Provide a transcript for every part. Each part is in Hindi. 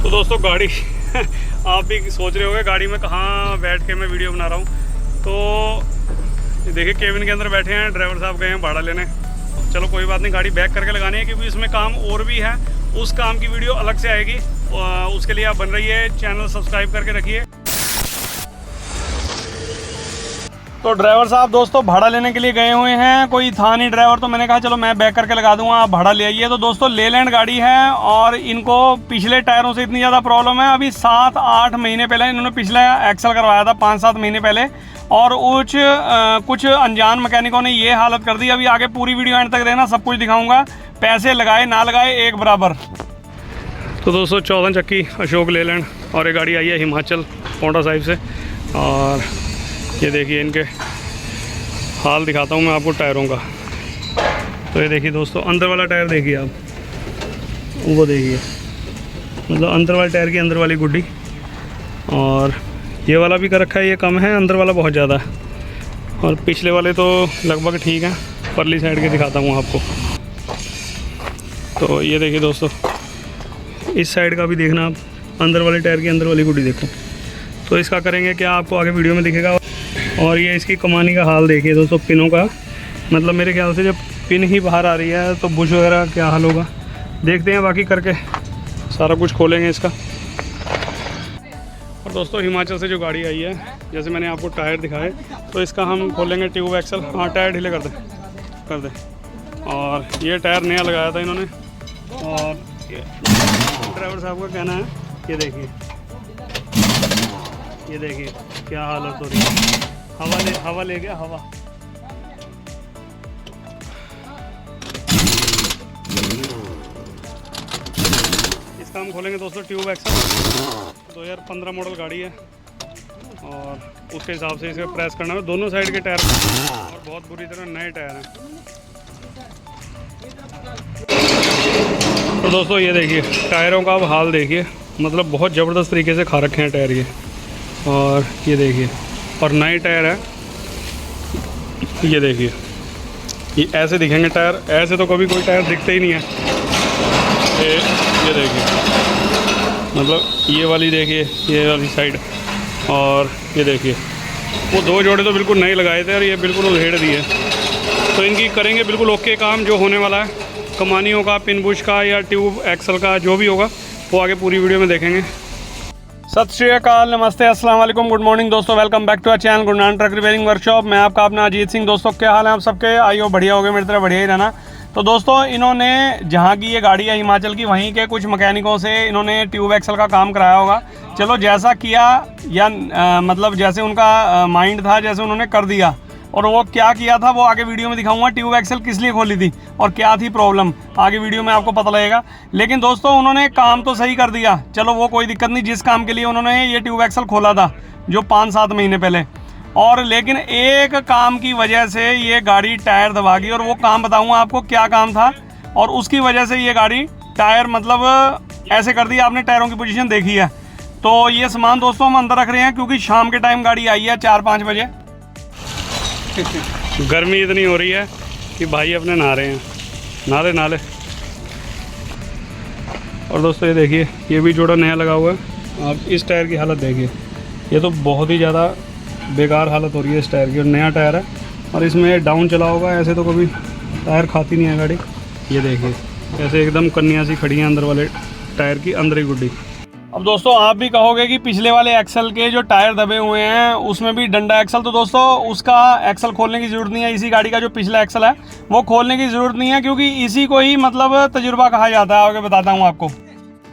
तो दोस्तों गाड़ी आप भी सोच रहे होंगे गाड़ी में कहाँ बैठ के मैं वीडियो बना रहा हूँ। तो देखिए केबिन के अंदर बैठे हैं, ड्राइवर साहब गए हैं भाड़ा लेने। चलो कोई बात नहीं, गाड़ी बैक करके लगानी है क्योंकि इसमें काम और भी है, उस काम की वीडियो अलग से आएगी। उसके लिए आप बन रही है, चैनल सब्सक्राइब करके रखिए। तो ड्राइवर साहब दोस्तों भाड़ा लेने के लिए गए हुए हैं, कोई था नहीं ड्राइवर, तो मैंने कहा चलो मैं बैक करके लगा दूंगा, आप भाड़ा ले आइए। तो दोस्तों लेलैंड गाड़ी है और इनको पिछले टायरों से इतनी ज़्यादा प्रॉब्लम है। अभी 7-8 महीने पहले इन्होंने पिछला एक्सल करवाया था, 5-7 महीने पहले, और कुछ अनजान मैकेनिकों ने ये हालत कर दी। अभी आगे पूरी वीडियो एंड तक देखना, सब कुछ दिखाऊँगा, पैसे लगाए ना लगाए एक बराबर। तो दोस्तों 14 चक्की अशोक लेलैंड और ये गाड़ी आई है हिमाचल पोंटा साहिब से। और ये देखिए इनके हाल दिखाता हूँ मैं आपको टायरों का। तो ये देखिए दोस्तों अंदर वाला टायर देखिए आप, वो देखिए, मतलब अंदर वाले टायर की अंदर वाली गुड्डी। और ये वाला भी कर रखा है, ये कम है, अंदर वाला बहुत ज़्यादा है। और पिछले वाले तो लगभग ठीक हैं, परली साइड के दिखाता हूँ आपको। तो ये देखिए दोस्तों इस साइड का भी देखना आप, अंदर वाले टायर की अंदर वाली गुड्डी देखो। तो इसका करेंगे क्या आपको आगे वीडियो में दिखेगा। और ये इसकी कमानी का हाल देखिए दोस्तों, पिनों का, मतलब मेरे ख्याल से जब पिन ही बाहर आ रही है तो बुश वगैरह क्या हाल होगा, देखते हैं। बाकी करके सारा कुछ खोलेंगे इसका। और दोस्तों हिमाचल से जो गाड़ी आई है, जैसे मैंने आपको टायर दिखाए, तो इसका हम खोलेंगे ट्यूब एक्सल। हाँ टायर ढीले कर दे। और ये टायर नया लगाया था इन्होंने। और ड्राइवर साहब का कहना है, ये देखिए क्या हालत हो रही है। हवा ले गया हवा। इसका हम खोलेंगे दोस्तों ट्यूब एक्सल। 2015 मॉडल गाड़ी है और उसके हिसाब से इसे प्रेस करना है दोनों साइड के टायर, और बहुत बुरी तरह नए टायर हैं। तो दोस्तों ये देखिए टायरों का अब हाल देखिए, मतलब बहुत ज़बरदस्त तरीके से खा रखे हैं टायर ये। और ये देखिए, और नए टायर है, ये देखिए, ये ऐसे दिखेंगे टायर, ऐसे तो कभी कोई टायर दिखते ही नहीं है। ये देखिए, मतलब ये वाली देखिए, ये वाली साइड, और ये देखिए वो 2 जोड़े तो बिल्कुल नए लगाए थे और ये बिल्कुल उधेड़ दिए। तो इनकी करेंगे बिल्कुल ओके काम जो होने वाला है। कमानियों का, पिन बुश का या ट्यूब एक्सल का जो भी होगा वो आगे पूरी वीडियो में देखेंगे। सत श्री अकाल, नमस्ते, अस्सलाम वालेकुम, गुड मॉर्निंग दोस्तों। Welcome back to our channel Gurnan truck repairing workshop. मैं आपका अपना अजीत सिंह। दोस्तों क्या हाल है आप सबके? आइयो बढ़िया हो गए, मेरी तरह बढ़िया ही रहना। तो दोस्तों इन्होंने जहाँ की ये गाड़ी है हिमाचल की, वहीं के कुछ मैकेनिकों से इन्होंने ट्यूब एक्सल का काम कराया होगा। चलो जैसा किया या मतलब जैसे उनका माइंड था, जैसे उन्होंने कर दिया। और वो क्या किया था वो आगे वीडियो में दिखाऊंगा। ट्यूब एक्सल किस लिए खोली थी और क्या थी प्रॉब्लम, आगे वीडियो में आपको पता लगेगा। लेकिन दोस्तों उन्होंने काम तो सही कर दिया, चलो वो कोई दिक्कत नहीं, जिस काम के लिए उन्होंने ये ट्यूब एक्सल खोला था जो 5-7 महीने पहले। और लेकिन एक काम की वजह से ये गाड़ी टायर दबा गई, और वो काम बताऊँगा आपको क्या काम था। और उसकी वजह से ये गाड़ी टायर मतलब ऐसे कर दी, आपने टायरों की पोजीशन देखी है। तो ये सामान दोस्तों हम अंदर रख रहे हैं क्योंकि शाम के टाइम गाड़ी आई है 4-5 बजे। गर्मी इतनी हो रही है कि भाई अपने नहा रहे हैं, नाले। और दोस्तों ये देखिए ये भी जोड़ा नया लगा हुआ है। आप इस टायर की हालत देखिए, ये तो बहुत ही ज़्यादा बेकार हालत हो रही है इस टायर की। और नया टायर है और इसमें डाउन चला होगा, ऐसे तो कभी टायर खाती नहीं है गाड़ी। ये देखिए ऐसे एकदम कन्या सी खड़ी है अंदर वाले टायर की अंदर ही गुड्डी। अब दोस्तों आप भी कहोगे कि पिछले वाले एक्सल के जो टायर दबे हुए हैं उसमें भी डंडा एक्सल, तो दोस्तों उसका एक्सल खोलने की ज़रूरत नहीं है। इसी गाड़ी का जो पिछला एक्सल है वो खोलने की ज़रूरत नहीं है, क्योंकि इसी को ही मतलब तजुर्बा कहा जाता है। आगे बताता हूँ आपको।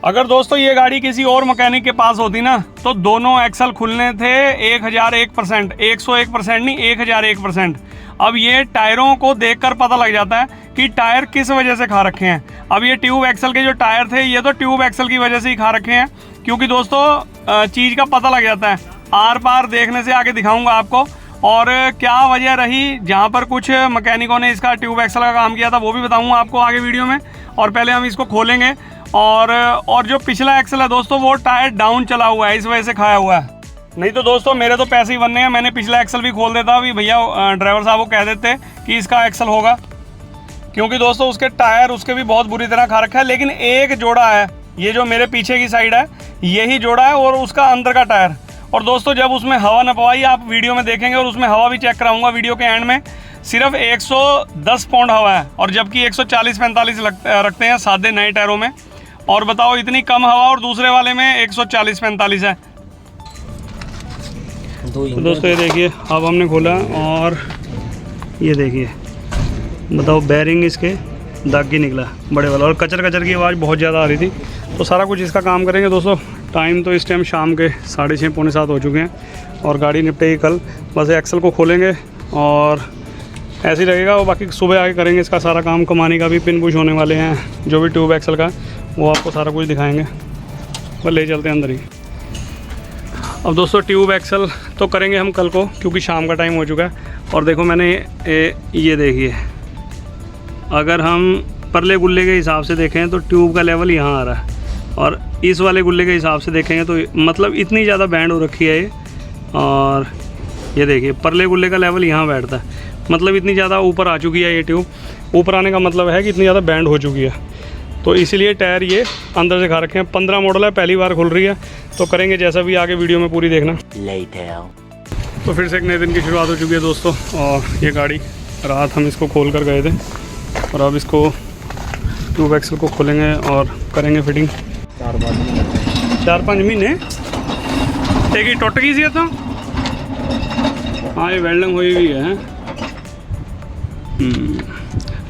अगर दोस्तों ये गाड़ी किसी और मैकेनिक के पास होती ना, तो दोनों एक्सल खुलने थे 1001%, 101% नहीं, 1001%। अब ये टायरों को देखकर पता लग जाता है कि टायर किस वजह से खा रखे हैं। अब ये ट्यूब एक्सल के जो टायर थे ये तो ट्यूब एक्सल की वजह से ही खा रखे हैं, क्योंकि दोस्तों चीज़ का पता लग जाता है आर पार देखने से। आगे दिखाऊंगा आपको और क्या वजह रही जहाँ पर कुछ मैकेनिकों ने इसका ट्यूब एक्सल का काम किया था वो भी बताऊंगा आपको आगे वीडियो में। और पहले हम इसको खोलेंगे। और जो पिछला एक्सल है दोस्तों वो टायर डाउन चला हुआ है, इस वजह से खाया हुआ है। नहीं तो दोस्तों मेरे तो पैसे ही बनने हैं, मैंने पिछला एक्सल भी खोल देता अभी भैया ड्राइवर साहब को कह देते कि इसका एक्सल होगा, क्योंकि दोस्तों उसके टायर उसके भी बहुत बुरी तरह खा रखा है। लेकिन एक जोड़ा है ये जो मेरे पीछे की साइड है यही जोड़ा है और उसका अंदर का टायर। और दोस्तों जब उसमें हवा न पवाई, आप वीडियो में देखेंगे और उसमें हवा भी चेक कराऊंगा वीडियो के एंड में, सिर्फ 110 पाउंड हवा है और जबकि 140-45 रखते हैं सादे नए टायरों में। और बताओ इतनी कम हवा और दूसरे वाले में 140-45 है। तो दोस्तों ये देखिए अब हमने खोला और ये देखिए, बताओ बेरिंग इसके दागी निकला बड़े वाला और कचर कचर की आवाज़ बहुत ज़्यादा आ रही थी। तो सारा कुछ इसका काम करेंगे दोस्तों। टाइम तो इस टाइम शाम के 6:30 पौने 7 हो चुके हैं और गाड़ी निपटेगी कल। बस एक्सल को खोलेंगे और ऐसे ही लगेगा, वो बाकी सुबह आके करेंगे इसका सारा काम। कमानी का भी पिन पुश होने वाले हैं, जो भी ट्यूब एक्सल का वो आपको सारा कुछ दिखाएंगे। बस ले चलते हैं अंदर ही। अब दोस्तों ट्यूब एक्सल तो करेंगे हम कल को क्योंकि शाम का टाइम हो चुका है। और देखो मैंने ये देखिए, अगर हम परले गुल्ले के हिसाब से देखें तो ट्यूब का लेवल यहाँ आ रहा है और इस वाले गुल्ले के हिसाब से देखेंगे तो मतलब इतनी ज़्यादा बैंड हो रखी है ये। और ये देखिए परले गुल्ले का लेवल यहाँ बैठता है, मतलब इतनी ज़्यादा ऊपर आ चुकी है ये ट्यूब। ऊपर आने का मतलब है कि इतनी ज़्यादा बैंड हो चुकी है, तो इसीलिए टायर ये अंदर से खा रखे हैं। 15 मॉडल है, पहली बार खुल रही है, तो करेंगे जैसा भी आगे वीडियो में पूरी देखना। तो फिर से एक नए दिन की शुरुआत हो चुकी है दोस्तों। और ये गाड़ी रात हम इसको खोल कर गए थे और अब इसको ट्यूब एक्सल को खोलेंगे और करेंगे फिटिंग। 4-5 महीने एक ही टुट गई सी तो हाँ, ये वेल्डिंग हुई हुई है।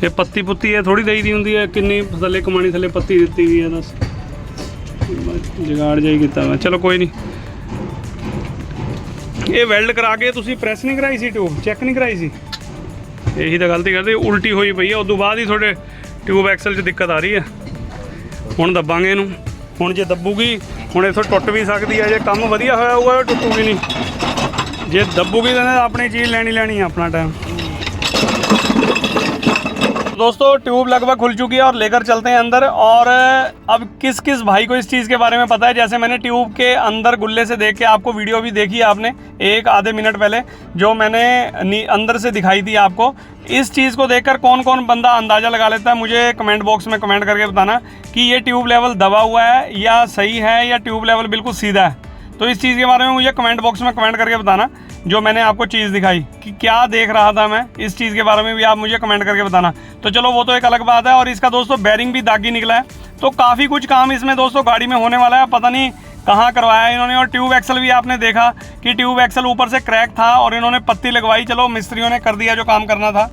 ये पत्ती पुत्ती है थोड़ी दई दी होंगी है, किन्नी थले कमानी थले पत्ती दी हुई है, बस जुगाड़ जाई किया। चलो कोई नहीं। ये वेल्ड करा के तुसी प्रेस नहीं कराई सी, ट्यूब चेक नहीं कराई सी, यही तो गलती करती। उल्टी हुई पई है, उस बाद ही थोड़े ट्यूब एक्सल 'ਚ दिक्कत आ रही है। हुण दबांगे इनू, हुण जे दबूगी हुण इथों टुट भी सकती है। जे काम वधिया होया होगा टुटूगी नहीं, जे दबूगी तो अपनी चीज़ लेनी है अपना टाइम। दोस्तों ट्यूब लगभग खुल चुकी है और लेकर चलते हैं अंदर। और अब किस किस भाई को इस चीज़ के बारे में पता है, जैसे मैंने ट्यूब के अंदर गुल्ले से देख के आपको वीडियो भी देखी है आपने एक आधे मिनट पहले, जो मैंने अंदर से दिखाई थी आपको। इस चीज़ को देखकर कौन कौन बंदा अंदाज़ा लगा लेता है, मुझे कमेंट बॉक्स में कमेंट करके बताना कि ये ट्यूब लेवल दबा हुआ है या सही है या ट्यूब लेवल बिल्कुल सीधा है। तो इस चीज़ के बारे में मुझे कमेंट बॉक्स में कमेंट करके बताना, जो मैंने आपको चीज़ दिखाई कि क्या देख रहा था मैं, इस चीज़ के बारे में भी आप मुझे कमेंट करके बताना। तो चलो वो तो एक अलग बात है। और इसका दोस्तों बेरिंग भी दागी निकला है, तो काफ़ी कुछ काम इसमें दोस्तों गाड़ी में होने वाला है। पता नहीं कहाँ करवाया है इन्होंने। और ट्यूब एक्सल भी आपने देखा कि ट्यूब एक्सल ऊपर से क्रैक था और इन्होंने पत्ती लगवाई। चलो मिस्त्रियों ने कर दिया जो काम करना था।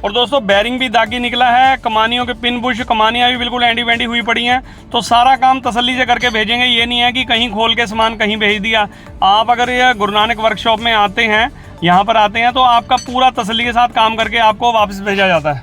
और दोस्तों बेरिंग भी दागी निकला है, कमानियों के पिन बुश, कमानियाँ भी बिल्कुल एंडी वेंडी हुई पड़ी हैं। तो सारा काम तसल्ली से करके भेजेंगे, ये नहीं है कि कहीं खोल के सामान कहीं भेज दिया। आप अगर ये गुरु नानक वर्कशॉप में आते हैं, यहाँ पर आते हैं, तो आपका पूरा तसल्ली के साथ काम करके आपको वापस भेजा जाता है।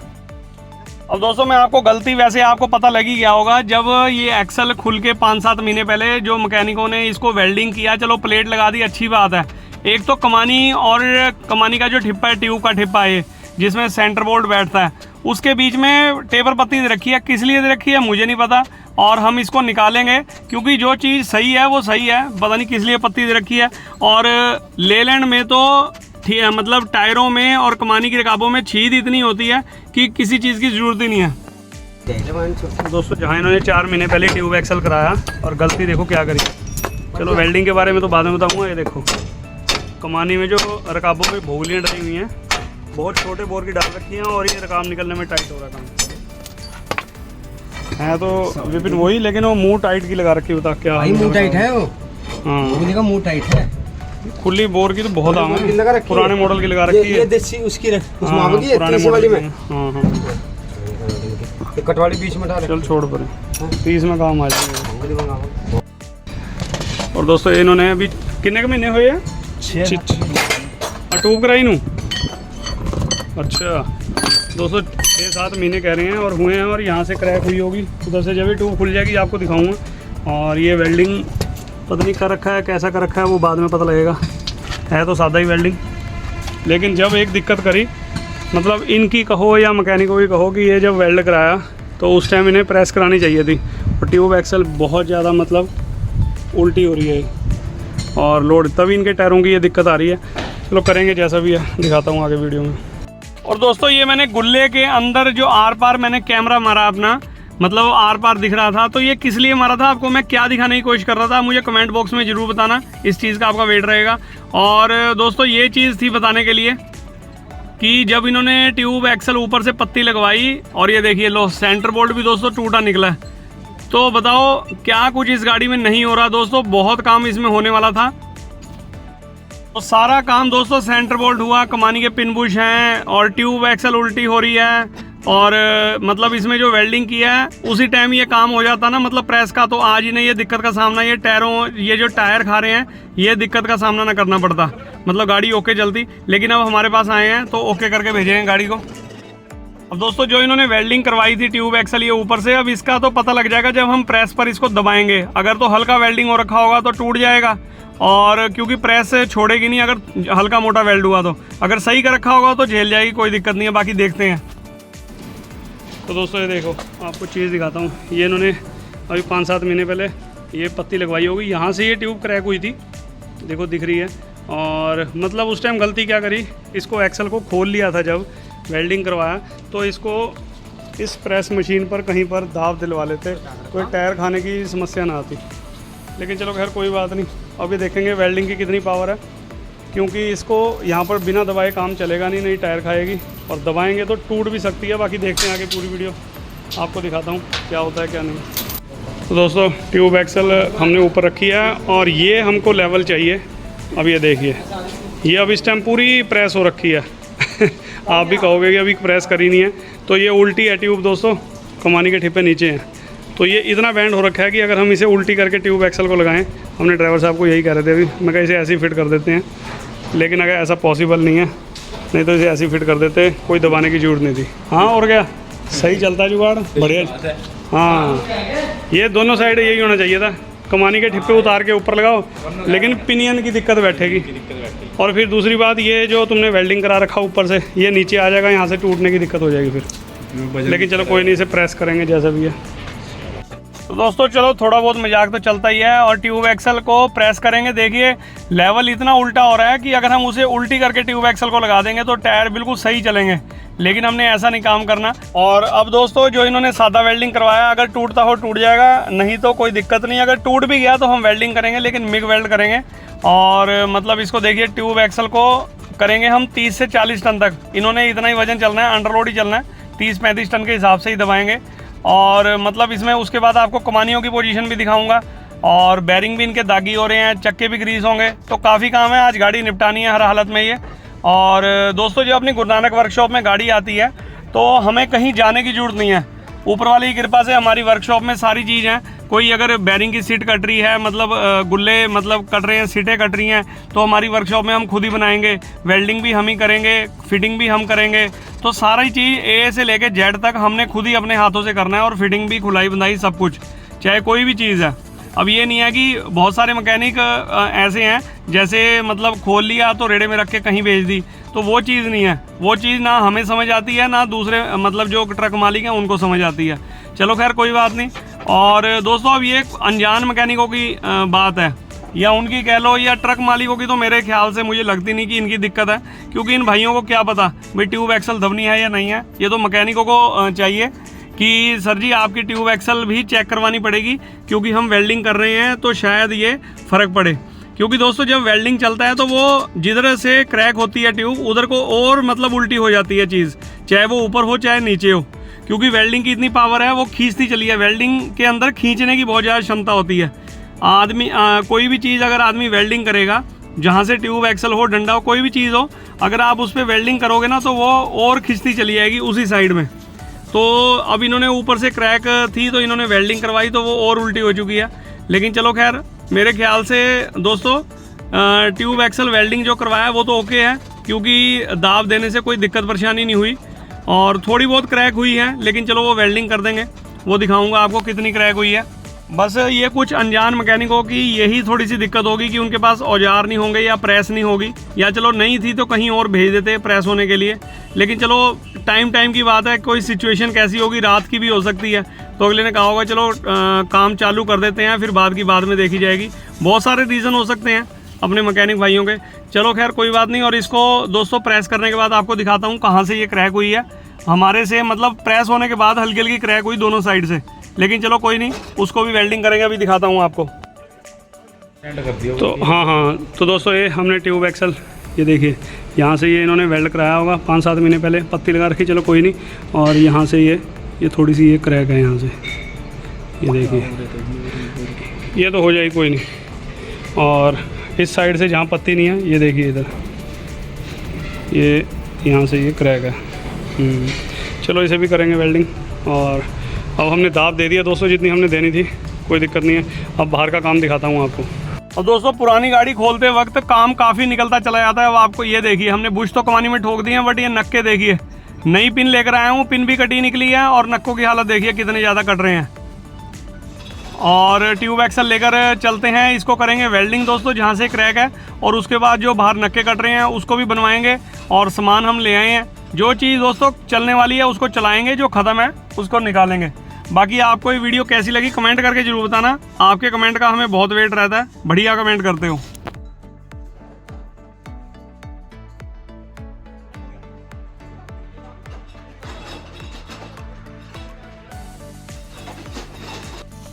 अब दोस्तों मैं आपको गलती, वैसे आपको पता लग ही गया होगा, जब ये एक्सल खुल के 5-7 महीने पहले जो मैकेनिकों ने इसको वेल्डिंग किया, चलो प्लेट लगा दी, अच्छी बात है। एक तो कमानी और कमानी का जो ठिप्पा है, ट्यूब का ठिप्पा है जिसमें सेंटर बोल्ट बैठता है, उसके बीच में टेपर पत्ती दे रखी है। किस लिए दे रखी है मुझे नहीं पता, और हम इसको निकालेंगे क्योंकि जो चीज़ सही है वो सही है, पता नहीं किस लिए पत्ती दे रखी है। और लेलैंड में तो मतलब टायरों में और कमानी की रकाबों में छीद इतनी होती है कि किसी चीज़ की ज़रूरत ही नहीं है। दोस्तों जहाँ इन्होंने 4 महीने पहले ट्यूब एक्सल कराया और गलती देखो क्या करी। चलो वेल्डिंग के बारे में तो बाद में बताऊँगा। ये देखो कमानी में जो रकाबों में भोगलियाँ डली हुई हैं, बहुत छोटे बोर की डाल रखी हैं और ये रकाब निकलने में टाइट हो रहा काम है। तो विपिन वही, लेकिन वो मुंह टाइट की लगा रखी है। बता क्या मुंह टाइट है वो? हाँ मुंह टाइट है। खुली बोर की तो बहुत आम है, पुराने मॉडल की लगा रखी है। ये देसी उसकी पुराने मॉडल में। हाँ हाँ कटवाली बीच में डाल, चल छोड़ पर 30 में काम आ जाएगा। और दोस्तों इन्होंने अभी कितने के महीने हुए हैं? 6 ट्यूब कराई नू। अच्छा दोस्तों 6-7 महीने कह रहे हैं और हुए हैं, और यहाँ से क्रैक हुई होगी, उधर से जब भी ट्यूब खुल जाएगी आपको दिखाऊंगा। और ये वेल्डिंग पता नहीं कर रखा है, कैसा कर रखा है वो बाद में पता लगेगा। है तो सादा ही वेल्डिंग, लेकिन जब एक दिक्कत करी, मतलब इनकी कहो या मैकेनिक को भी कहो कि ये जब वेल्ड कराया तो उस टाइम इन्हें प्रेस करानी चाहिए थी। और ट्यूब एक्सल बहुत ज़्यादा मतलब उल्टी हो रही है और लोड, तभी इनके टायरों की ये दिक्कत आ रही है। चलो करेंगे जैसा भी है, दिखाता हूँ आगे वीडियो में। और दोस्तों ये मैंने गुल्ले के अंदर जो आर पार मैंने कैमरा मारा अपना, मतलब आर पार दिख रहा था। तो ये किस लिए मारा था, आपको मैं क्या दिखाने की कोशिश कर रहा था, मुझे कमेंट बॉक्स में ज़रूर बताना, इस चीज़ का आपका वेट रहेगा। और दोस्तों ये चीज़ थी बताने के लिए कि जब इन्होंने ट्यूब एक्सल ऊपर से पत्ती लगवाई और ये देखिए लो सेंटर बोल्ट भी दोस्तों टूटा निकला है। तो बताओ क्या कुछ इस गाड़ी में नहीं हो रहा दोस्तों, बहुत काम इसमें होने वाला था। तो सारा काम दोस्तों सेंटर बोल्ट हुआ, कमानी के पिन बुश हैं और ट्यूब एक्सल उल्टी हो रही है। और मतलब इसमें जो वेल्डिंग किया है उसी टाइम ये काम हो जाता ना, मतलब प्रेस का, तो आज ही नहीं ये दिक्कत का सामना, ये टायरों, ये जो टायर खा रहे हैं ये दिक्कत का सामना ना करना पड़ता, मतलब गाड़ी ओके चलती। लेकिन अब हमारे पास आए हैं तो ओके करके भेजेंगे गाड़ी को। अब दोस्तों जो इन्होंने वेल्डिंग करवाई थी ट्यूब एक्सल ये ऊपर से, अब इसका तो पता लग जाएगा जब हम प्रेस पर इसको दबाएंगे। अगर तो हल्का वेल्डिंग हो रखा होगा तो टूट जाएगा, और क्योंकि प्रेस छोड़ेगी नहीं अगर हल्का मोटा वेल्ड हुआ तो। अगर सही कर रखा होगा तो झेल जाएगी, कोई दिक्कत नहीं है। बाकी देखते हैं। तो दोस्तों ये देखो आपको चीज़ दिखाता हूँ। ये इन्होंने अभी 5-7 महीने पहले ये पत्ती लगवाई होगी, यहाँ से ये ट्यूब क्रैक हुई थी, देखो दिख रही है। और मतलब उस टाइम गलती क्या करी, इसको एक्सल को खोल लिया था जब वेल्डिंग करवाया, तो इसको इस प्रेस मशीन पर कहीं पर दाब दिलवा लेते, कोई टायर खाने की समस्या ना आती। लेकिन चलो खैर कोई बात नहीं, अभी देखेंगे वेल्डिंग की कितनी पावर है, क्योंकि इसको यहाँ पर बिना दबाए काम चलेगा नहीं टायर खाएगी, और दबाएंगे तो टूट भी सकती है। बाकी देखते हैं आगे पूरी वीडियो आपको दिखाता हूँ क्या होता है क्या नहीं। तो दोस्तों ट्यूब एक्सल हमने ऊपर रखी है और ये हमको लेवल चाहिए। अब ये देखिए ये अब इस टाइम पूरी प्रेस हो रखी है आप भी कहोगे कि अभी प्रेस करी नहीं है, तो ये उल्टी है ट्यूब दोस्तों, कमानी के ठिप्पे नीचे हैं। तो ये इतना बैंड हो रखा है कि अगर हम इसे उल्टी करके ट्यूब एक्सल को लगाएं, हमने ड्राइवर साहब को यही कह रहे थे अभी, मैं कहा इसे ऐसे ही फिट कर देते हैं, लेकिन अगर ऐसा पॉसिबल नहीं है, नहीं तो इसे ऐसे ही फिट कर देते, कोई दबाने की ज़रूरत नहीं थी। हाँ और क्या, सही चलता है जुगाड़, बढ़िया। हाँ ये दोनों साइड यही होना चाहिए था, कमानी के ठिप्पे उतार के ऊपर लगाओ, लेकिन पिनियन की दिक्कत बैठेगी। और फिर दूसरी बात ये जो तुमने वेल्डिंग करा रखा ऊपर से, ये नीचे आ जाएगा, यहाँ से टूटने की दिक्कत हो जाएगी फिर। लेकिन चलो कोई नहीं, इसे प्रेस करेंगे जैसा भी है। तो दोस्तों चलो थोड़ा बहुत मजाक तो चलता ही है, और ट्यूब एक्सल को प्रेस करेंगे। देखिए लेवल इतना उल्टा हो रहा है कि अगर हम उसे उल्टी करके ट्यूब एक्सल को लगा देंगे तो टायर बिल्कुल सही चलेंगे, लेकिन हमने ऐसा नहीं काम करना। और अब दोस्तों जो इन्होंने सादा वेल्डिंग करवाया, अगर टूटता हो टूट जाएगा, नहीं तो कोई दिक्कत नहीं। अगर टूट भी गया तो हम वेल्डिंग करेंगे, लेकिन मिग वेल्ड करेंगे। और मतलब इसको देखिए ट्यूब एक्सल को करेंगे हम 30 से 40 टन तक, इन्होंने इतना ही वजन चलना है, अंडरलोड ही चलना है, 30-35 टन के हिसाब से ही दबाएंगे। और मतलब इसमें उसके बाद आपको कमानियों की पोजीशन भी दिखाऊंगा, और बैरिंग भी इनके दागी हो रहे हैं, चक्के भी ग्रीस होंगे, तो काफ़ी काम है, आज गाड़ी निपटानी है हर हालत में ये। और दोस्तों जो अपनी गुरु नानक वर्कशॉप में गाड़ी आती है तो हमें कहीं जाने की ज़रूरत नहीं है, ऊपर वाली की कृपा से हमारी वर्कशॉप में सारी चीज़ है। कोई अगर बैरिंग की सीट कट रही है, मतलब गुल्ले मतलब कट रहे हैं, सीटें कट रही हैं, तो हमारी वर्कशॉप में हम खुद ही बनाएंगे, वेल्डिंग भी हम ही करेंगे, फिटिंग भी हम करेंगे। तो सारी चीज़ ए से लेके जेड तक हमने खुद ही अपने हाथों से करना है, और फिटिंग भी, खुलाई बंधाई सब कुछ, चाहे कोई भी चीज़ है। अब ये नहीं है कि बहुत सारे मैकेनिक ऐसे हैं जैसे मतलब खोल लिया तो रेड़े में रख के कहीं भेज दी, तो वो चीज़ नहीं है। वो चीज़ ना हमें समझ आती है, ना दूसरे मतलब जो ट्रक मालिक हैं उनको समझ आती है। चलो खैर कोई बात नहीं। और दोस्तों अब ये अनजान मैकेनिकों की बात है, या उनकी कह लो, या ट्रक मालिकों की, तो मेरे ख्याल से मुझे लगती नहीं कि इनकी दिक्कत है, क्योंकि इन भाइयों को क्या पता भाई ट्यूब एक्सल दबनी है या नहीं है। ये तो मैकेनिकों को चाहिए कि सर जी आपकी ट्यूब एक्सल भी चेक करवानी पड़ेगी, क्योंकि हम वेल्डिंग कर रहे हैं तो शायद ये फ़र्क पड़े। क्योंकि दोस्तों जब वेल्डिंग चलता है तो वो जिधर से क्रैक होती है ट्यूब, उधर को और मतलब उल्टी हो जाती है चीज़, चाहे वो ऊपर हो चाहे नीचे हो, क्योंकि वेल्डिंग की इतनी पावर है, वो खींचती चली है। वेल्डिंग के अंदर खींचने की बहुत ज़्यादा क्षमता होती है। आदमी कोई भी चीज़ अगर आदमी वेल्डिंग करेगा, जहाँ से ट्यूब एक्सल हो, डंडा हो, कोई भी चीज़ हो, अगर आप उस पर वेल्डिंग करोगे ना तो वो और खींचती चली जाएगी उसी साइड में। तो अब इन्होंने ऊपर से क्रैक थी तो इन्होंने वेल्डिंग करवाई तो वो और उल्टी हो चुकी है। लेकिन चलो खैर मेरे ख्याल से दोस्तों ट्यूब एक्सल वेल्डिंग जो करवाया वो तो ओके है, क्योंकि दाब देने से कोई दिक्कत परेशानी नहीं हुई, और थोड़ी बहुत क्रैक हुई है, लेकिन चलो वो वेल्डिंग कर देंगे, वो दिखाऊंगा आपको कितनी क्रैक हुई है। बस ये कुछ अनजान मैकेनिकों की यही थोड़ी सी दिक्कत होगी कि उनके पास औजार नहीं होंगे या प्रेस नहीं होगी, या चलो नहीं थी तो कहीं और भेज देते प्रेस होने के लिए। लेकिन चलो टाइम की बात है, कोई सिचुएशन कैसी होगी, रात की भी हो सकती है, तो अगले ने कहा होगा चलो काम चालू कर देते हैं, फिर बाद की बाद में देखी जाएगी। बहुत सारे रीज़न हो सकते हैं अपने मैकेनिक भाइयों के। चलो खैर कोई बात नहीं। और इसको दोस्तों प्रेस करने के बाद आपको दिखाता हूँ कहाँ से ये क्रैक हुई है। हमारे से मतलब प्रेस होने के बाद हल्की हल्की क्रैक हुई दोनों साइड से, लेकिन चलो कोई नहीं, उसको भी वेल्डिंग करेंगे, अभी दिखाता हूँ आपको। तो हाँ, तो दोस्तों ये हमने ट्यूब एक्सल, ये देखिए यहाँ से ये इन्होंने वेल्ड कराया होगा 5-7 महीने पहले, पत्ती लगा रखी, चलो कोई नहीं। और यहाँ से ये थोड़ी सी ये क्रैक है यहाँ से, ये देखिए, ये तो हो जाएगी कोई नहीं। और इस साइड से जहाँ पत्ती नहीं है, ये देखिए इधर, ये यहाँ से ये क्रैक है। चलो इसे भी करेंगे वेल्डिंग। और अब हमने दाब दे दिया दोस्तों जितनी हमने देनी थी, कोई दिक्कत नहीं है। अब बाहर का काम दिखाता हूँ आपको। और दोस्तों पुरानी गाड़ी खोलते वक्त काम काफ़ी निकलता चला जाता है। अब आपको ये देखिए, हमने बुश तो कमानी में ठोक दिए हैं, बट ये नक्के देखिए, नई पिन लेकर आया हूँ, पिन भी कटी निकली है और नक्कों की हालत देखिए कितने ज़्यादा कट रहे हैं। और ट्यूब एक्सल लेकर चलते हैं, इसको करेंगे वेल्डिंग दोस्तों जहाँ से क्रैक है, और उसके बाद जो बाहर नक्के कट रहे हैं उसको भी बनवाएंगे। और सामान हम ले आए हैं, जो चीज़ दोस्तों चलने वाली है उसको चलाएंगे, जो ख़त्म है उसको निकालेंगे। बाकी आपको ये वीडियो कैसी लगी कमेंट करके जरूर बताना, आपके कमेंट का हमें बहुत वेट रहता है, बढ़िया कमेंट करते हो।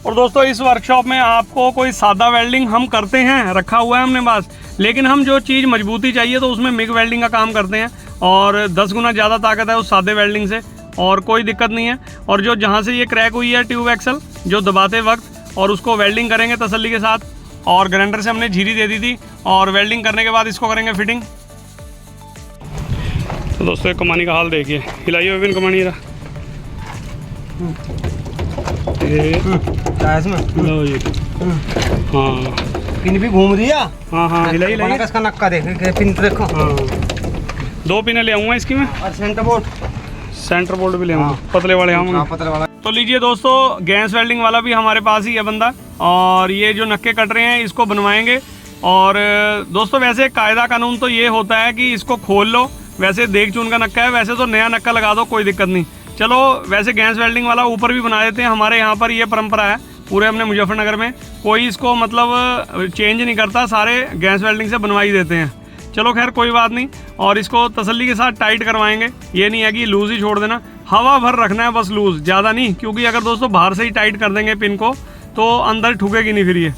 और दोस्तों इस वर्कशॉप में आपको कोई सादा वेल्डिंग हम करते हैं, रखा हुआ है हमने पास, लेकिन हम जो चीज़ मजबूती चाहिए तो उसमें मिग वेल्डिंग का काम करते हैं, और 10 गुना ज़्यादा ताकत है उस सादे वेल्डिंग से, और कोई दिक्कत नहीं है। और जो जहाँ से ये क्रैक हुई है ट्यूब एक्सल जो दबाते वक्त, और उसको वेल्डिंग करेंगे तसल्ली के साथ, और ग्राइंडर से हमने झीरी दे दी थी, और वेल्डिंग करने के बाद इसको करेंगे फिटिंग। तो दोस्तों कमानी का हाल देखिए, हिलाइए बिन कमानी रहा, लो जी, हाँ पिन भी घूम रही है। हाँ हिलाइए, इसका नक्का देख, पिन तो देखो। हाँ 2 पिनें ले आऊँगा इसकी मैं, और सेंटर बोल्ट भी ले आऊँगा, पतले वाले हम। पतले वाला। तो लीजिए दोस्तों, गैस वेल्डिंग वाला भी हमारे पास ही है बंदा, और ये जो नक्के कट रहे हैं इसको बनवाएंगे। और दोस्तों वैसे कायदा कानून तो ये होता है कि इसको खोल लो, वैसे देख चुन का नक्का है, वैसे तो नया नक्का लगा दो, कोई दिक्कत नहीं। चलो वैसे गैस वेल्डिंग वाला ऊपर भी बना देते हैं, हमारे यहाँ पर ये परंपरा है पूरे अपने मुजफ्फरनगर में, कोई इसको मतलब चेंज नहीं करता, सारे गैस वेल्डिंग से बनवा ही देते हैं। चलो खैर कोई बात नहीं, और इसको तसल्ली के साथ टाइट करवाएंगे, ये नहीं है कि लूज़ ही छोड़ देना, हवा भर रखना है बस लूज़, ज़्यादा नहीं, क्योंकि अगर दोस्तों बाहर से ही टाइट कर देंगे पिन को तो अंदर ठुकेगी नहीं फिर ये,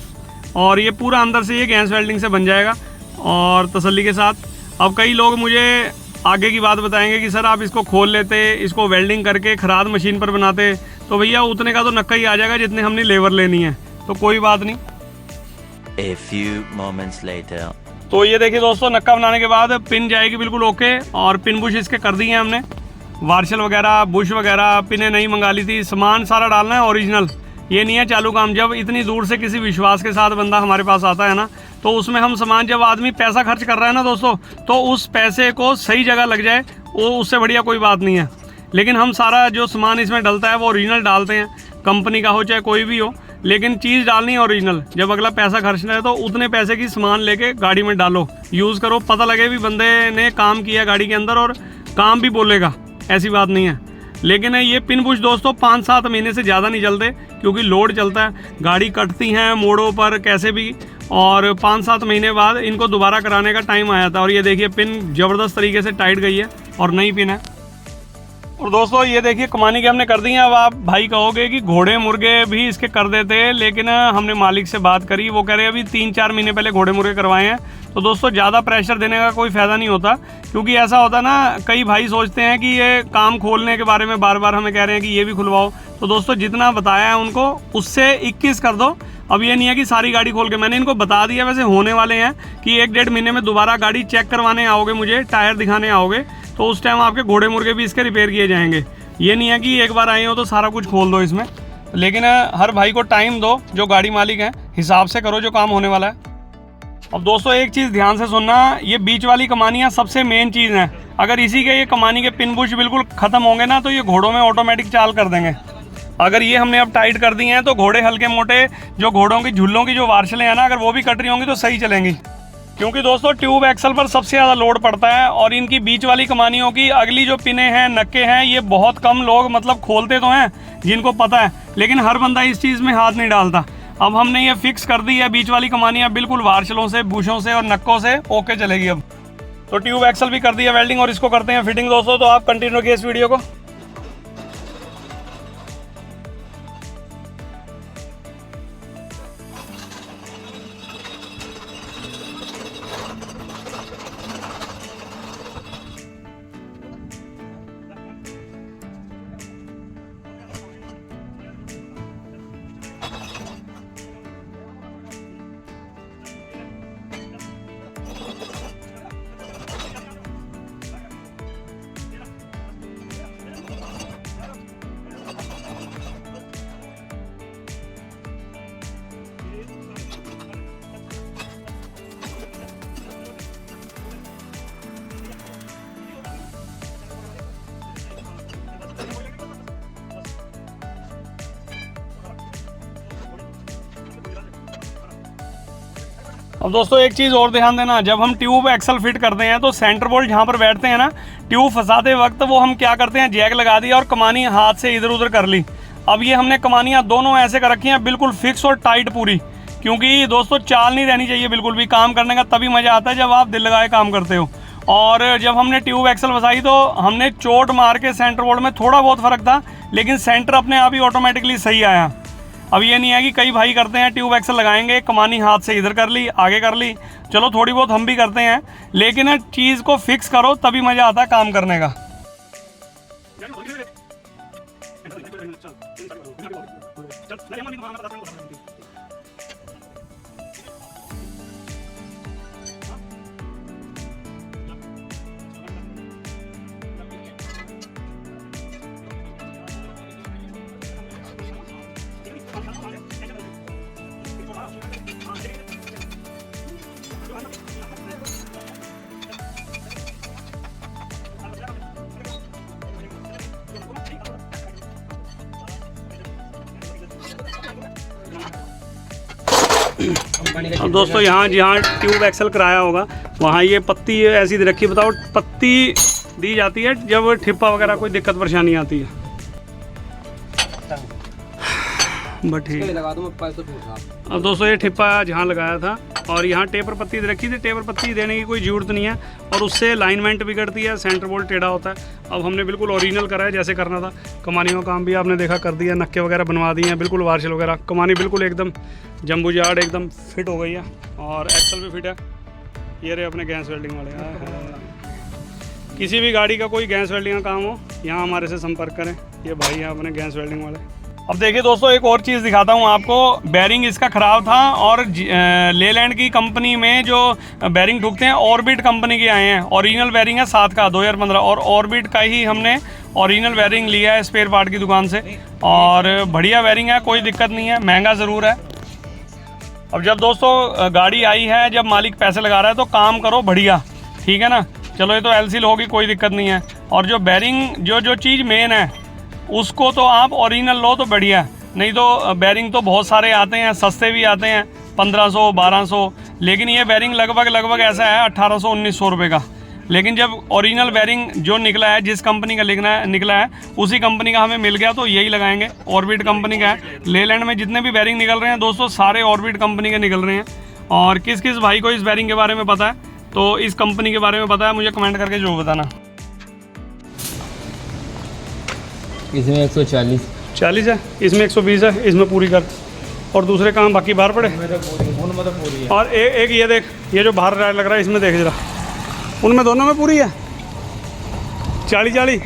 और ये पूरा अंदर से ये गैस वेल्डिंग से बन जाएगा। और तसल्ली के साथ, अब कई लोग मुझे आगे की बात बताएंगे कि सर आप इसको खोल लेते, इसको वेल्डिंग करके खराद मशीन पर बनाते, तो भैया उतने का तो नक्का ही आ जाएगा जितने हमने लेबर लेनी है, तो कोई बात नहीं। A few moments later. तो ये देखिए दोस्तों, नक्का बनाने के बाद पिन जाएगी बिल्कुल ओके, और पिन बुश इसके कर दिए हैं हमने, वार्शल वगैरह बुश वगैरह पिनें नहीं मंगा ली थी, सामान सारा डालना है ओरिजिनल, ये नहीं है चालू काम। जब इतनी दूर से किसी विश्वास के साथ बंदा हमारे पास आता है ना, तो उसमें हम सामान, जब आदमी पैसा खर्च कर रहा है ना दोस्तों, तो उस पैसे को सही जगह लग जाए, वो उससे बढ़िया कोई बात नहीं है। लेकिन हम सारा जो सामान इसमें डलता है वो ओरिजिनल डालते हैं, कंपनी का हो चाहे कोई भी हो, लेकिन चीज़ डालनी है ओरिजिनल। जब अगला पैसा खर्चना है तो उतने पैसे की सामान लेके गाड़ी में डालो, यूज़ करो, पता लगे भी बंदे ने काम किया गाड़ी के अंदर, और काम भी बोलेगा, ऐसी बात नहीं है। लेकिन ये पिन बुश दोस्तों 5-7 महीने से ज़्यादा नहीं चलते, क्योंकि लोड चलता है, गाड़ी कटती हैं मोड़ों पर कैसे भी, और 5-7 महीने बाद इनको दोबारा कराने का टाइम आया था। और ये देखिए पिन ज़बरदस्त तरीके से टाइट गई है, और नई पिन है। और दोस्तों ये देखिए कमानी के हमने कर दी हैं। अब आप भाई कहोगे कि घोड़े मुर्गे भी इसके कर देते, लेकिन हमने मालिक से बात करी, वो कह रहे अभी 3-4 महीने पहले घोड़े मुर्गे करवाए हैं। तो दोस्तों ज़्यादा प्रेशर देने का कोई फ़ायदा नहीं होता, क्योंकि ऐसा होता ना, कई भाई सोचते हैं कि ये काम खोलने के बारे में बार बार हमें कह रहे हैं कि ये भी खुलवाओ। तो दोस्तों जितना बताया है उनको उससे 21 कर दो। अब ये नहीं है कि सारी गाड़ी खोल के, मैंने इनको बता दिया वैसे होने वाले हैं कि 1-1.5 महीने में दोबारा गाड़ी चेक करवाने आओगे, मुझे टायर दिखाने आओगे, तो उस टाइम आपके घोड़े मुर्गे भी इसके रिपेयर किए जाएंगे। ये नहीं है कि एक बार आए हो तो सारा कुछ खोल दो इसमें, लेकिन हर भाई को टाइम दो, जो गाड़ी मालिक हैं हिसाब से करो जो काम होने वाला है। अब दोस्तों एक चीज़ ध्यान से सुनना, ये बीच वाली कमानियाँ सबसे मेन चीज़ हैं। अगर इसी के ये कमानी के पिन बुश बिल्कुल ख़त्म होंगे ना, तो ये घोड़ों में ऑटोमेटिक चाल कर देंगे। अगर ये हमने अब टाइट कर दी हैं तो घोड़े हल्के मोटे, जो घोड़ों की झुल्लों की जो वार्शलें हैं ना, अगर वो भी कट रही होंगी तो सही चलेंगी। क्योंकि दोस्तों ट्यूब एक्सल पर सबसे ज़्यादा लोड पड़ता है, और इनकी बीच वाली कमानियों की अगली जो पिनें हैं, नक्के हैं, ये बहुत कम लोग मतलब खोलते तो हैं जिनको पता है, लेकिन हर बंदा इस चीज़ में हाथ नहीं डालता। अब हमने ये फिक्स कर दी है, बीच वाली कमानियाँ बिल्कुल वार्शलों से, बुशों से और नक्कों से ओके चलेगी अब। तो ट्यूब एक्सल भी कर दिया वेल्डिंग और इसको करते हैं फिटिंग दोस्तों। तो आप कंटिन्यू रखिए इस वीडियो को। अब दोस्तों एक चीज़ और ध्यान देना, जब हम ट्यूब एक्सल फिट करते हैं तो सेंटर बोल्ट जहाँ पर बैठते हैं ना, ट्यूब फंसाते वक्त वो हम क्या करते हैं, जैक लगा दिया और कमानी हाथ से इधर उधर कर ली। अब ये हमने कमानियाँ दोनों ऐसे कर रखी हैं बिल्कुल फिक्स और टाइट पूरी, क्योंकि दोस्तों चाल नहीं रहनी चाहिए बिल्कुल भी। काम करने का तभी मज़ा आता है जब आप दिल लगाए काम करते हो। और जब हमने ट्यूब एक्सल फंसाई तो हमने चोट मार के सेंटर बोल्ट में थोड़ा बहुत फ़र्क था, लेकिन सेंटर अपने आप ही ऑटोमेटिकली सही आया। अब ये नहीं है कि कई भाई करते हैं ट्यूब एक्सल लगाएंगे, कमानी हाथ से इधर कर ली, आगे कर ली, चलो थोड़ी बहुत हम भी करते हैं, लेकिन चीज़ को फिक्स करो तभी मज़ा आता है काम करने का। अब दोस्तों यहाँ जहाँ ट्यूब एक्सल कराया होगा वहाँ ये पत्ती ऐसी दे रखी, बताओ पत्ती दी जाती है जब ठिप्पा वगैरह कोई दिक्कत परेशानी आती है। बट ठीक। अब दोस्तों ये ठिप्पा जहाँ लगाया था और यहाँ टेपर पत्ती दे रखी थी, टेपर पत्ती देने की कोई ज़रूरत नहीं है और उससे लाइनमेंट बिगड़ती है, सेंटर बोल्ट टेढ़ा होता है। अब हमने बिल्कुल ओरिजिनल करा है जैसे करना था। कमानियों का काम भी आपने देखा कर दिया, नक्के वगैरह बनवा दिए हैं, बिल्कुल वार्शल वगैरह, कमानी बिल्कुल एकदम जम्बू जार्ड एकदम फिट हो गई है और एक्सल भी फिट है। ये रहे अपने गैस वेल्डिंग वाले। किसी भी गाड़ी का कोई गैस वेल्डिंग का काम हो यहाँ हमारे से संपर्क करें, ये भाई हैं अपने गैस वेल्डिंग वाले। अब देखिए दोस्तों एक और चीज़ दिखाता हूँ आपको। बैरिंग इसका ख़राब था और लेलैंड की कंपनी में जो बैरिंग ठुकते हैं ऑर्बिट कंपनी के आए हैं, ओरिजिनल बैरिंग है 7 का 2015 और ऑर्बिट का ही हमने ओरिजिनल बैरिंग लिया है स्पेयर पार्ट की दुकान से और बढ़िया बैरिंग है, कोई दिक्कत नहीं है, महंगा ज़रूर है। अब जब दोस्तों गाड़ी आई है, जब मालिक पैसे लगा रहा है तो काम करो बढ़िया, ठीक है ना। चलो ये तो एलसील होगी, कोई दिक्कत नहीं है। और जो बैरिंग जो चीज़ मेन है उसको तो आप ओरिजिनल लो तो बढ़िया, नहीं तो बैरिंग तो बहुत सारे आते हैं, सस्ते भी आते हैं 1500 1200, लेकिन ये बैरिंग लगभग ऐसा है 1800-1900 रुपये का। लेकिन जब ओरिजिनल बैरिंग जो निकला है, जिस कंपनी का निकला है उसी कंपनी का हमें मिल गया तो यही लगाएंगे। ऑर्बिट कंपनी का है। लेलैंड में जितने भी बैरिंग निकल रहे हैं दोस्तों सारे ऑर्बिट कंपनी के निकल रहे हैं। और किस किस भाई को इस बैरिंग के बारे में पता है, तो इस कंपनी के बारे में पता है, मुझे कमेंट करके जो बताना। इसमें 140 है, इसमें 120 है, इसमें पूरी कर और दूसरे काम बाकी बाहर पड़े। पूरी है। और एक ये देख, ये जो बाहर टायर लग रहा है इसमें देख जरा, उनमें दोनों में पूरी है 40।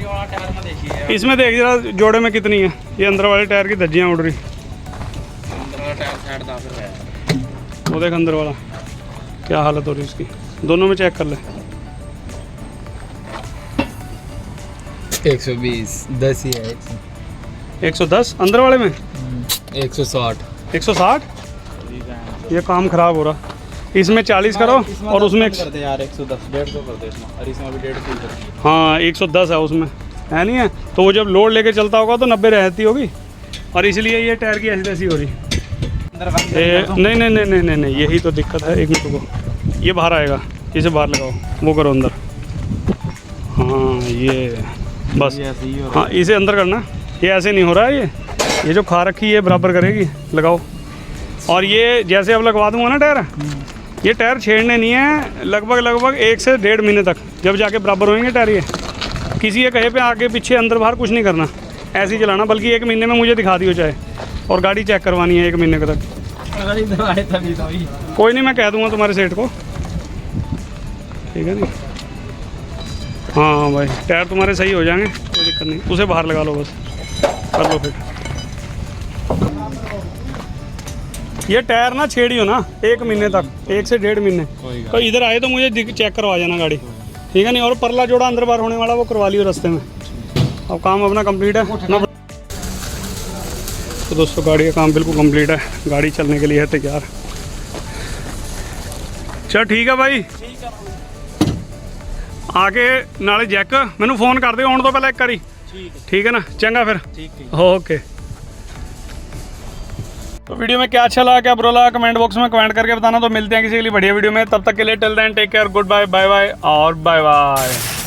इसमें देख जरा जोड़े में कितनी है। ये अंदर वाले टायर की धज्जियाँ उड़ रही, वो देख अंदर वाला क्या हालत हो रही है उसकी, दोनों में चेक कर ले। 120 10 ही है। 110 अंदर वाले में 160 ये काम खराब हो रहा। इसमें 40 करो और उसमें कर दे यार 110 150 कर दे इसमें, और इसमें भी 150 कर दिया। हाँ 110 है उसमें, है नहीं है, तो वो जब लोड लेके चलता होगा तो 90 रहती होगी और इसलिए ये टायर की ऐसी तैसी हो रही। नहीं, यही तो दिक्कत है। एक मिनट को, ये बाहर आएगा, इसे बाहर लगाओ, वो करो अंदर। हाँ ये बस, हाँ इसे अंदर करना, ये ऐसे नहीं हो रहा है। ये जो खा रखी है बराबर करेगी, लगाओ। और ये जैसे अब लगवा दूंगा ना टायर, ये टायर छेड़ने नहीं है, लगभग 1 से 1.5 महीने तक, जब जाके बराबर होंगे टायर ये। किसी के कहे पे आगे पीछे अंदर बाहर कुछ नहीं करना, ऐसे ही चलाना। बल्कि 1 महीने में मुझे दिखा दियो चाहे, और गाड़ी चेक करवानी है 1 महीने तक। अगर इधर आए तभी तो ही। कोई नहीं, मैं कह दूंगा तुम्हारे सेठ को, ठीक है नहीं। हाँ भाई, टायर तुम्हारे सही हो जाएंगे, कोई दिक्कत नहीं। उसे बाहर लगा लो बस, कर लो फिट। ये टायर ना छेड़ियो ना 1 महीने तक, 1 से 1.5 महीने। तो इधर आए तो मुझे चेक करवा जाना गाड़ी, ठीक है नहीं। और परला जोड़ा अंदर बाहर होने वाला वो करवा लियो रास्ते में। अब काम अपना कंप्लीट है ना। तो दोस्तों गाड़ी का काम बिल्कुल कंप्लीट है, गाड़ी चलने के लिए है तैयार। चल ठीक है भाई, आके नाले जैक मैनू फोन कर दियो आने तो पहले एक बारी, ठीक है ना। चंगा फिर, ओके। तो वीडियो में क्या अच्छा लगा, क्या बुरा लगा, कमेंट बॉक्स में कमेंट करके बताना। तो मिलते हैं किसी के लिए बढ़िया वीडियो में, तब तक के लिए till then take care, goodbye, bye bye और बाय बाय।